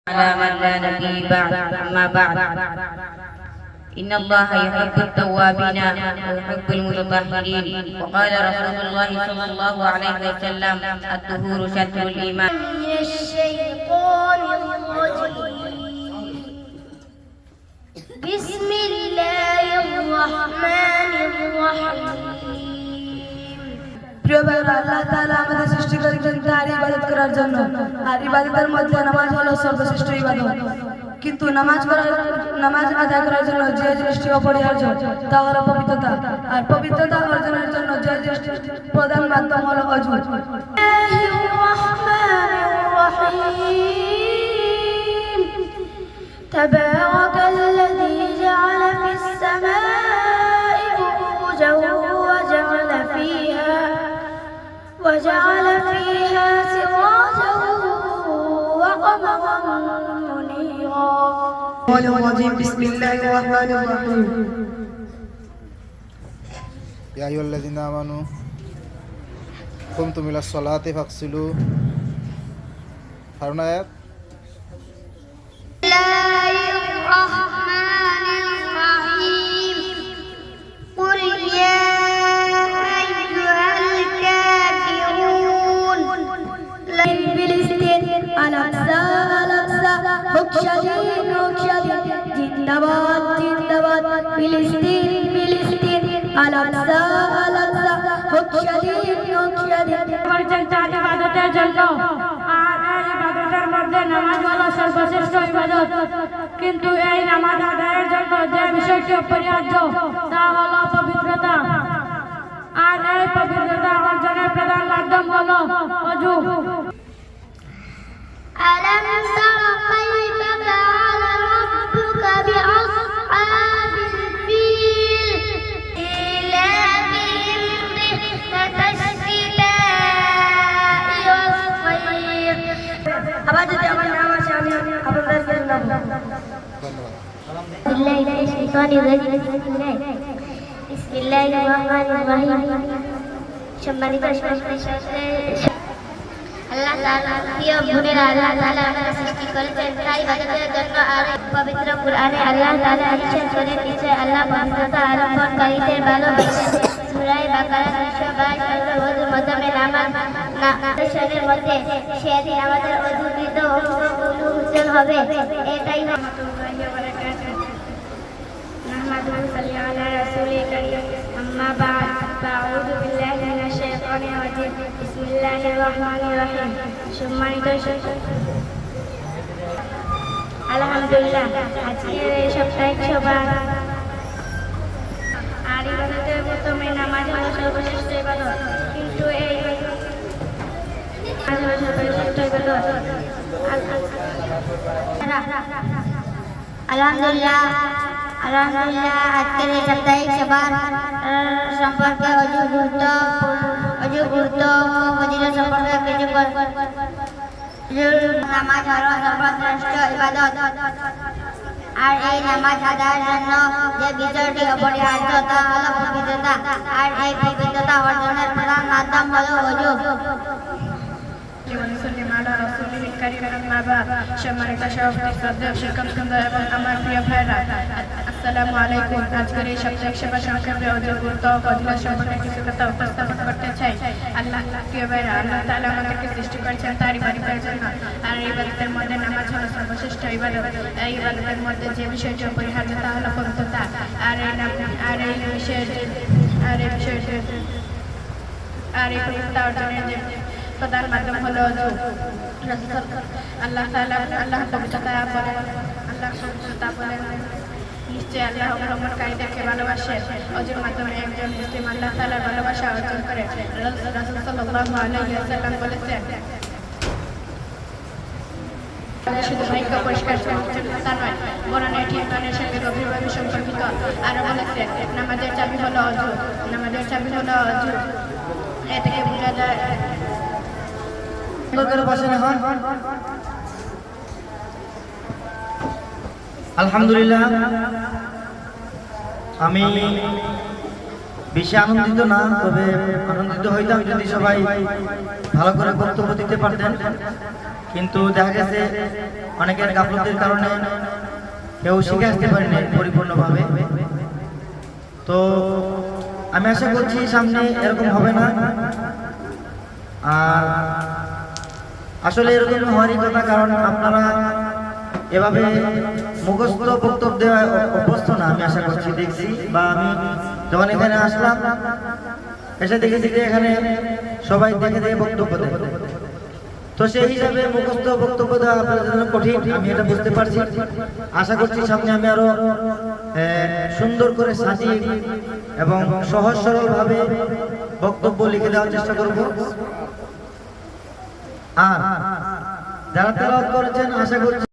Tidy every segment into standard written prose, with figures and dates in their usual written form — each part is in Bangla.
على من لا نبي بعد أما بعد إن الله يحب التوابين ويحب المتطهرين وقال رسول الله صلى الله عليه وسلم الطهور شطر الإيمان من الشيطان الرجيم بسم الله الرحمن الرحيم প্রিয় ভাইরা, আল্লাহ তাআলা আমাদের সৃষ্টি করেছেন তার ইবাদত করার জন্য। আর ইবাদতের মধ্যে নামাজ হলো সর্বশ্রেষ্ঠ ইবাদত। কিন্তু নামাজ আদায় করার জন্য যে জিনিসটি অপরিহার্য তা হলো পবিত্রতা। আর পবিত্রতা অর্জনের জন্য যে জিনিসটি প্রধান মাধ্যম হলো ওযু। تبارك الذي جعل في السماء بروجا وجعل فيها سراجا وقمرا منيرا. بسم الله الرحمن الرحيم. يا أيها الذين آمنوا قمتم إلى الصلاة فاغسلوا هارون آيات. জিন্দাবাদ জিন্দাবাদ ফিলিস্তিন ফিলিস্তিন আল-আকসা আল-আকসা হোক স্বাধীন হোক স্বাধীন। করেছেন চার ইবাদতের জন্য। আর এই ইবাদতের মধ্যে নামাজ হলো সর্বশ্রেষ্ঠ ইবাদত। কিন্তু এই নামাজ আদায়ের জন্য যে বিষয়টি অপরিহার্য তা হলো পবিত্রতা। আর এই পবিত্রতা অর্জনের প্রধান মাধ্যম হলো ওযু। ألم تر كيف فعل ربك بأصحاب الفيل إيلافهم رحلة الشتاء والصيف. আবার যদি আমার নাম আসে আমি আপনাদের নাম بالله من الشيطان الرجيم. بسم الله الرحمن الرحيم. সম্মানিত আল্লাহ তাআলা প্রিয় বোনেরা, আল্লাহ তাআলা আমাদের সৃষ্টি করেছেন তার ইবাদতের জন্য। আর পবিত্র কুরআনে আল্লাহ তাআলা ইরশাদ করেন, নিশ্চয় আল্লাহ পবিত্রতা আরোপণকারীদের ভালোবাসেন। সূরা বাকারা 222 ওযুর মাধ্যমে নামাজ নামাজের মধ্যে সেদিন আমাদের অযুকৃত অঙ্গগুলো উজ্জ্বল হবে। এটাই রাহমাতুল্লাহি ওয়া বারাকাতুহু। নাহমাদুহু সাল্লি আলা রাসূলিল কারীম। আম্মা বা'দ ফাআউযু বিল্লাহি মিনাশ শাইতানির রাজীম। বিসমিল্লাহির রহমানির রহিম। সম্মানিত আলহামদুলিল্লাহ, আজকের এই সাপ্তাহিক সভা আর ইবাদতের প্রথমে নামাজ হলো সর্বশ্রেষ্ঠ ইবাদত। কিন্তু এই নামাজ হলো সর্বশ্রেষ্ঠ ইবাদত। আলহামদুলিল্লাহ আলহামদুলিল্লাহ আজকের এই সাপ্তাহিক সভার সম্পর্কে অজু গুরুত্ব ও ফজিলত সম্পর্কে কিছু নামাজ হলো সর্বশ্রেষ্ঠ ইবাদত। আর এই নামাজ আদায়ের জন্য যে বিষয়টি অপরিহার্য তা হলো পবিত্রতা। আর এই পবিত্রতা অর্জনের প্রধান মাধ্যম হলো ওযু। সম্মানিত সভাপতি, শ্রদ্ধেয় শিক্ষকবৃন্দ এবং আমার প্রিয় ভাইরা, আসসালামু আলাইকুম। আজকের এই সাপ্তাহিক সেবা সংক্ষেপে ওযুর গুরুত্ব ও ফজিলত সম্পর্কে কিছু কথা উপস্থাপন করতে চাই। প্রিয় ভাইরা, আল্লাহ তাআলা আমাদেরকে সৃষ্টি করেছেন তার ইবাদতের জন্য। আর এই ইবাদতের মধ্যে নামাজ হলো সর্বশ্রেষ্ঠ ইবাদত। এই ইবাদতের মধ্যে যে বিষয়টি অপরিহার্য তা হলো পবিত্রতা। আর এই পবিত্রতা অর্জনের যে প্রধান মাধ্যম হলো ওযু। আল্লাহ পবিত্রতা বলেন, নিশ্চয় আল্লাহ ভ্রমণকারীদেরকে ভালোবাসেন। ওযুর মাধ্যমে একজন মুসলিম আল্লাহ তাআলার ভালোবাসা অর্জন করে। রাসূল সাল্লাল্লাহু আলাইহি ওয়াসাল্লাম বলেছেন, শুধু বাক্য পরিষ্কার তা নয়, বরং এটি ইমানের সঙ্গে গভীরভাবে সম্পর্কিত। আরো বলেছেন, নামাজের চাবি হলো ওযু। এ থেকে বোঝা যায় আলহামদুলিল্লাহ, আমি বেশি আনন্দিত না, তবে আনন্দিত হইতাম যদি সবাই ভালো করে বক্তব্য দিতে পারতেন। কিন্তু দেখা গেছে অনেকের গাফলতির কারণে কেউ শিখে আসতে পারেনি পরিপূর্ণভাবে। তো আমি আশা করছি সামনে এরকম হবে না। আর আসলে এরকম হওয়ারই কথা, কারণ আপনারা এভাবে মুখস্থ বক্তব্য দেওয়া অভ্যস্ত না। আমি আশা করছি, দেখছি, বা আমি যখন এখানে আসলাম এসে দেখেছি যে এখানে সবাই দেখে দেখে বক্তব্য দেয়। তো সেই হিসাবে মুখস্থ বক্তব্য দেওয়া আপনাদের জন্য কঠিন, আমি এটা বুঝতে পারছি। আশা করছি সামনে আমি আরো সুন্দর করে সাজিয়ে এবং সহজ সরল ভাবে বক্তব্য লিখে দেওয়ার চেষ্টা করব। আর যারা তেলাওয়াত করেছেন আশা করছি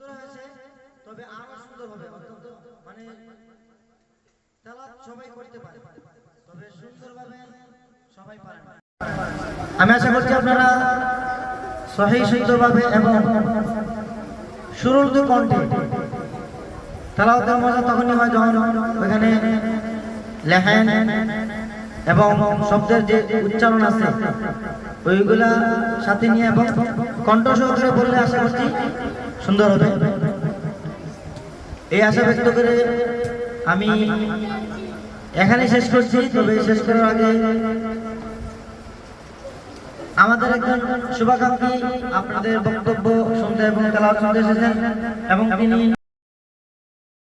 তবে আরো সুন্দর হবে। মানে তেলাওয়াত সবাই করতে পারে, তবে সুন্দরভাবে সবাই পারে না। আমি আশা করছি আপনারা সহিহ শুদ্ধভাবে এবং সুরুদ্ধ কণ্ঠে, তেলাওয়াতের মজা তখনই হয় যখন ওখানে লেহেন এবং শব্দের যে উচ্চারণ আছে ওইগুলা সাথে নিয়ে এবং কণ্ঠ সহকারে বললে আশা করছি সুন্দর হবে। এই আশা ব্যক্ত করে আমি এখানে শেষ করছি। তবে শেষ করার আগে আমাদের একজন শুভাকাঙ্ক্ষী আপনাদের বক্তব্য শুনতে এবং তেলাওয়াত শুনতে এসেছেন এবং তিনি